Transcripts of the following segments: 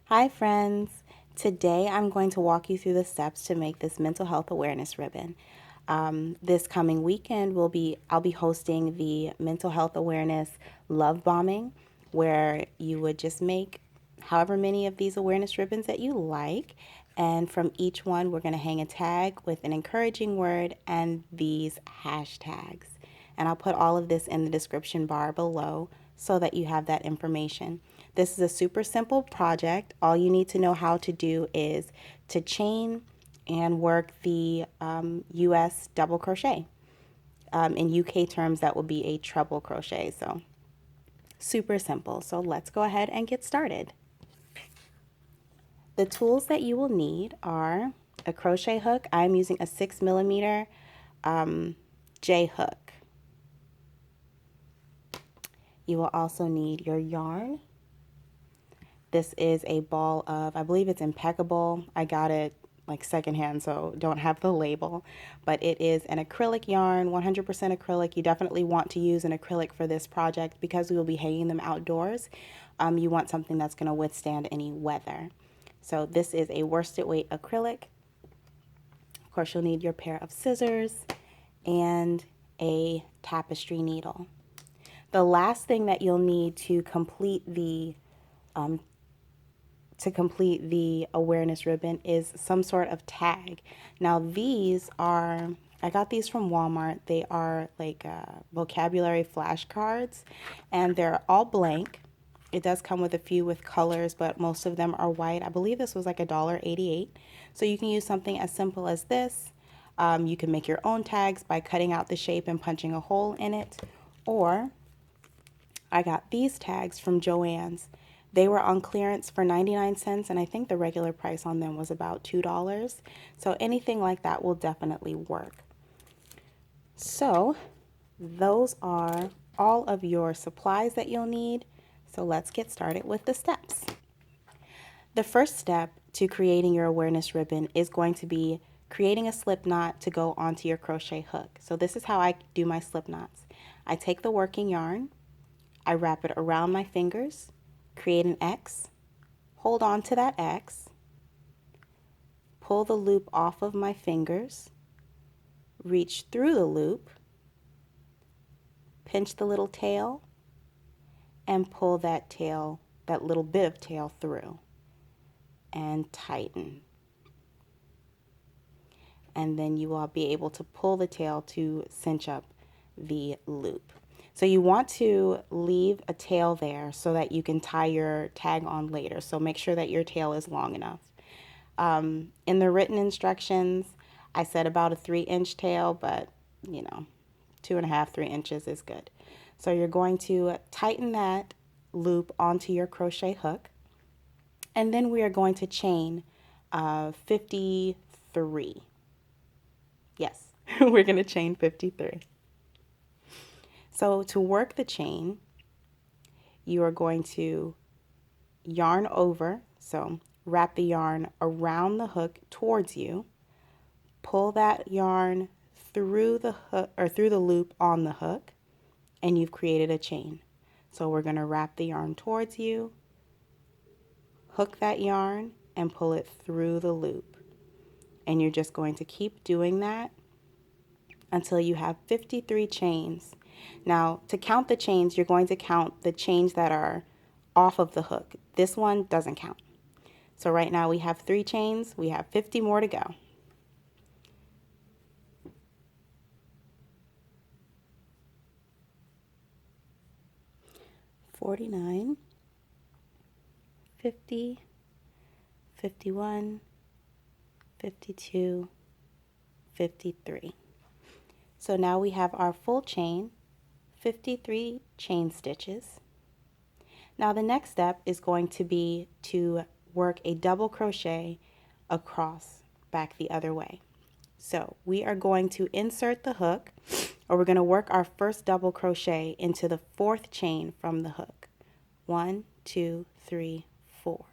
Hi friends! Today I'm going to walk you through the steps to make this mental health awareness ribbon. This coming weekend I'll be hosting the mental health awareness love bombing, where you would just make however many of these awareness ribbons that you like, and from each one we're going to hang a tag with an encouraging word and these hashtags. And I'll put all of this in the description bar below so that you have that information. This is a super simple project. All you need to know how to do is to chain and work the US double crochet. In UK terms, that would be a treble crochet. So super simple. So let's go ahead and get started. The tools that you will need are a crochet hook. I'm using a 6mm J hook. You will also need your yarn. This is a ball of, I believe it's Impeccable. I got it like secondhand, so don't have the label, but it is an acrylic yarn, 100% acrylic. You definitely want to use an acrylic for this project because we will be hanging them outdoors. You want something that's going to withstand any weather. So this is a worsted weight acrylic. Of course, you'll need your pair of scissors and a tapestry needle. The last thing that you'll need to complete the awareness ribbon is some sort of tag. Now these are, I got these from Walmart. They are like vocabulary flashcards, and they're all blank. It does come with a few with colors, but most of them are white. I believe this was like $1.88. So you can use something as simple as this. You can make your own tags by cutting out the shape and punching a hole in it. Or I got these tags from Joann's. They were on clearance for 99 cents, and I think the regular price on them was about $2. So anything like that will definitely work. So those are all of your supplies that you'll need. So let's get started with the steps. The first step to creating your awareness ribbon is going to be creating a slip knot to go onto your crochet hook. So this is how I do my slip knots. I take the working yarn, I wrap it around my fingers, create an X, hold on to that X, pull the loop off of my fingers, reach through the loop, pinch the little tail, and pull that tail, that little bit of tail through, and tighten. And then you will be able to pull the tail to cinch up the loop. So you want to leave a tail there so that you can tie your tag on later. So make sure that your tail is long enough. In the written instructions, I said about a 3-inch tail, but 2.5, 3 inches is good. So you're going to tighten that loop onto your crochet hook, and then we are going to chain 53. Yes, we're going to chain 53. So to work the chain, you are going to yarn over, so wrap the yarn around the hook towards you, pull that yarn through the hook or through the loop on the hook, and you've created a chain. So we're going to wrap the yarn towards you, hook that yarn, and pull it through the loop. And you're just going to keep doing that until you have 53 chains. Now, to count the chains, you're going to count the chains that are off of the hook. This one doesn't count. So right now we have 3 chains. We have 50 more to go. $49, $50, $51, $52, $53. So now we have our full chain, 53 chain stitches. Now the next step is going to be to work a double crochet across back the other way. So we are going to insert the hook, or we're going to work our first double crochet into the 4th chain from the hook. 1, 2, 3, 4.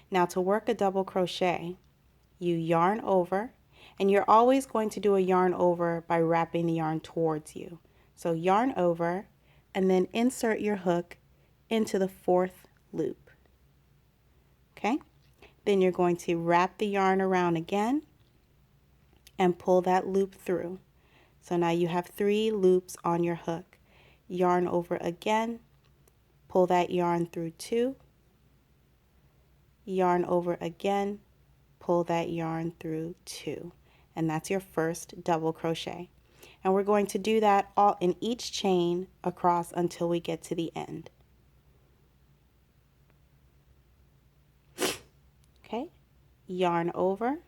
Now to work a double crochet, you yarn over, and you're always going to do a yarn over by wrapping the yarn towards you. So yarn over and then insert your hook into the 4th loop. Okay, then you're going to wrap the yarn around again and pull that loop through. So now you have 3 loops on your hook. Yarn over again, pull that yarn through 2, yarn over again, pull that yarn through 2, and that's your first double crochet. And we're going to do that all in each chain across until we get to the end. Okay, yarn over,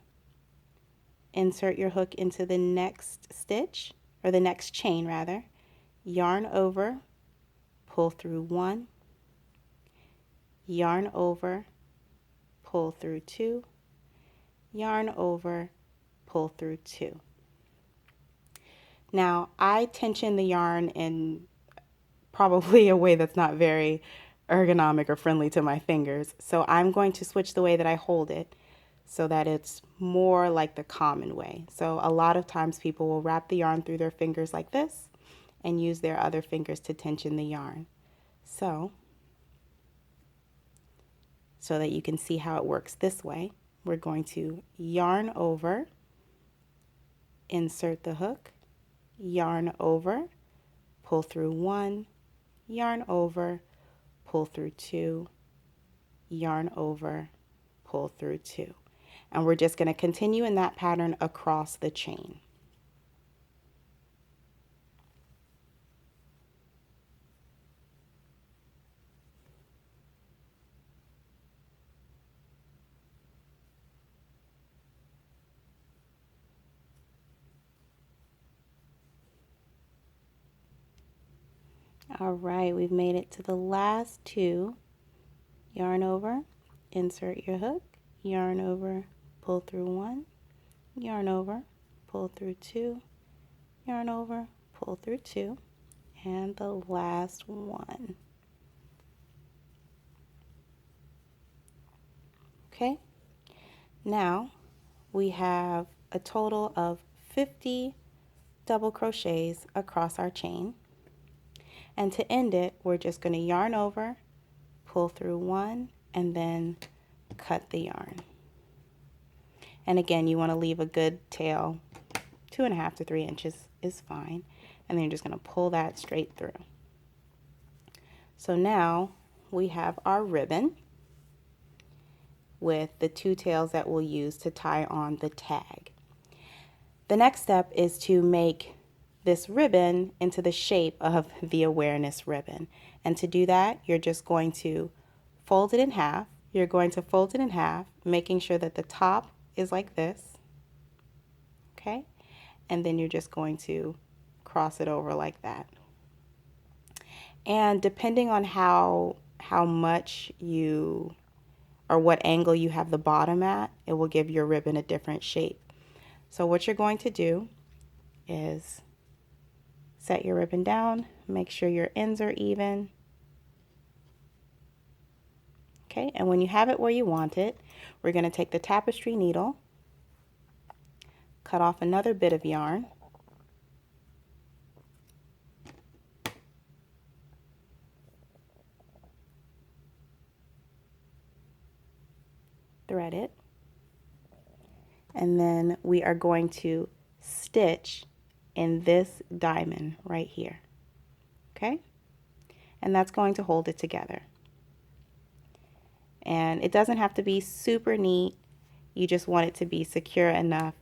insert your hook into the next stitch, or the next chain rather, yarn over, pull through 1, yarn over, pull through 2, yarn over, pull through 2. Now I tension the yarn in probably a way that's not very ergonomic or friendly to my fingers, so I'm going to switch the way that I hold it so that it's more like the common way. So a lot of times people will wrap the yarn through their fingers like this and use their other fingers to tension the yarn. So that you can see how it works this way, we're going to yarn over, insert the hook, yarn over, pull through 1, yarn over, pull through 2, yarn over, pull through 2. And we're just going to continue in that pattern across the chain. All right, we've made it to the last 2. Yarn over, insert your hook, yarn over, pull through 1, yarn over, pull through 2, yarn over, pull through 2, and the last one. Okay, now we have a total of 50 double crochets across our chain. And to end it, we're just going to yarn over, pull through 1, and then cut the yarn. And again, you want to leave a good tail, 2.5 to 3 inches is fine. And then you're just going to pull that straight through. So now we have our ribbon with the 2 tails that we'll use to tie on the tag. The next step is to make this ribbon into the shape of the awareness ribbon. And to do that, you're just going to fold it in half. You're going to fold it in half, making sure that the top is like this. Okay? And then you're just going to cross it over like that. And depending on how much you, or what angle you have the bottom at, it will give your ribbon a different shape. So what you're going to do is set your ribbon down, make sure your ends are even. Okay, and when you have it where you want it, we're going to take the tapestry needle, cut off another bit of yarn, thread it, and then we are going to stitch in this diamond right here. Okay, and that's going to hold it together. And it doesn't have to be super neat, you just want it to be secure enough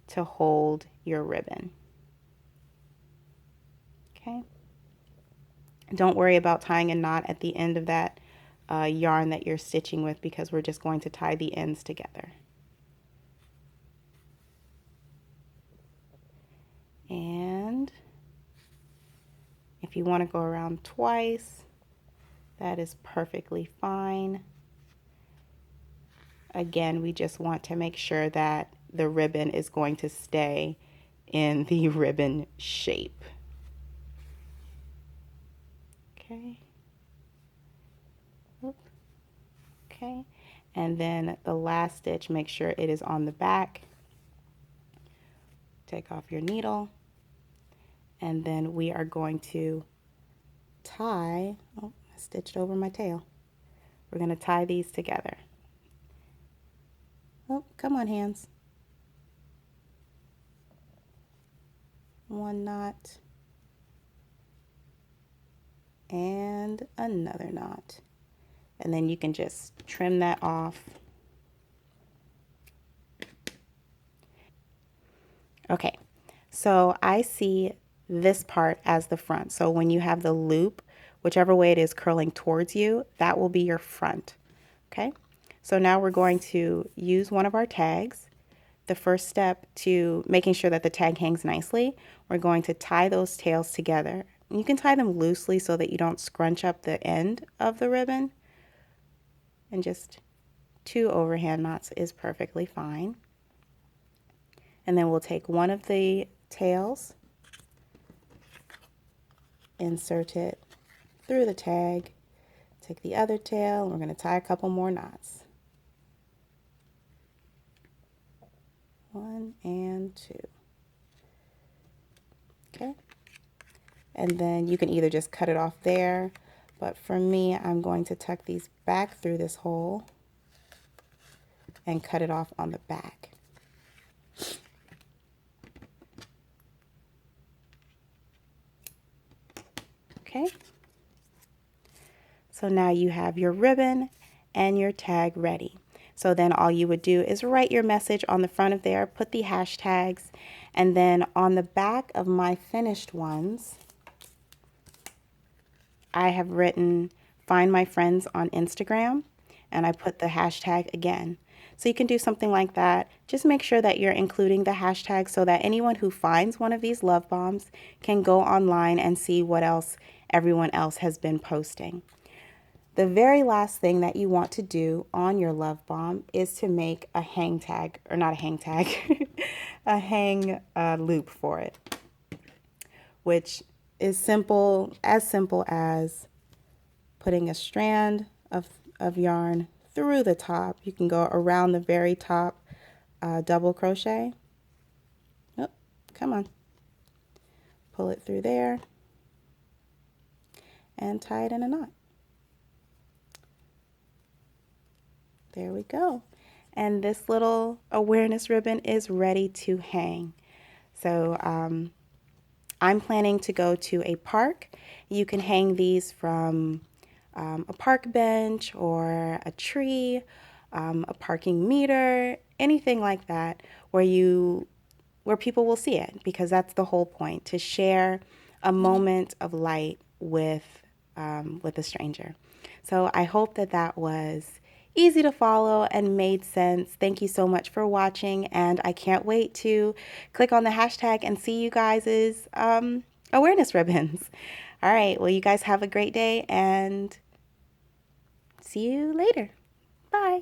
to hold your ribbon. Okay, don't worry about tying a knot at the end of that yarn that you're stitching with, because we're just going to tie the ends together. And if you want to go around twice, that is perfectly fine. Again, we just want to make sure that the ribbon is going to stay in the ribbon shape. Okay. Oop. Okay. And then the last stitch, make sure it is on the back. Take off your needle. And then we are going to tie, oh, I stitched over my tail. We're going to tie these together. Oh, come on, hands. One knot and another knot. And then you can just trim that off. Okay, so I see this part as the front. So when you have the loop, whichever way it is curling towards you, that will be your front. Okay, so now we're going to use one of our tags. The first step to making sure that the tag hangs nicely, we're going to tie those tails together. You can tie them loosely so that you don't scrunch up the end of the ribbon, and just 2 overhand knots is perfectly fine. And then we'll take one of the tails, insert it through the tag, take the other tail, and we're going to tie a couple more knots. 1 and 2. Okay. And then you can either just cut it off there, but for me, I'm going to tuck these back through this hole and cut it off on the back. Okay. So now you have your ribbon and your tag ready. So then all you would do is write your message on the front of there, put the hashtags, and then on the back of my finished ones, I have written find my friends on Instagram, and I put the hashtag again. So you can do something like that. Just make sure that you're including the hashtag so that anyone who finds one of these love bombs can go online and see what else everyone else has been posting. The very last thing that you want to do on your love bomb is to make a hang tag, or not a hang tag, a hang loop for it, which is simple as putting a strand of yarn through the top. You can go around the very top double crochet. Oh, come on. Pull it through there and tie it in a knot. There we go. And this little awareness ribbon is ready to hang. So I'm planning to go to a park. You can hang these from a park bench or a tree, a parking meter, anything like that, where people will see it, because that's the whole point, to share a moment of light with a stranger. So I hope that that was easy to follow and made sense. Thank you so much for watching, and I can't wait to click on the hashtag and see you guys' awareness ribbons. All right, well, you guys have a great day, and see you later. Bye.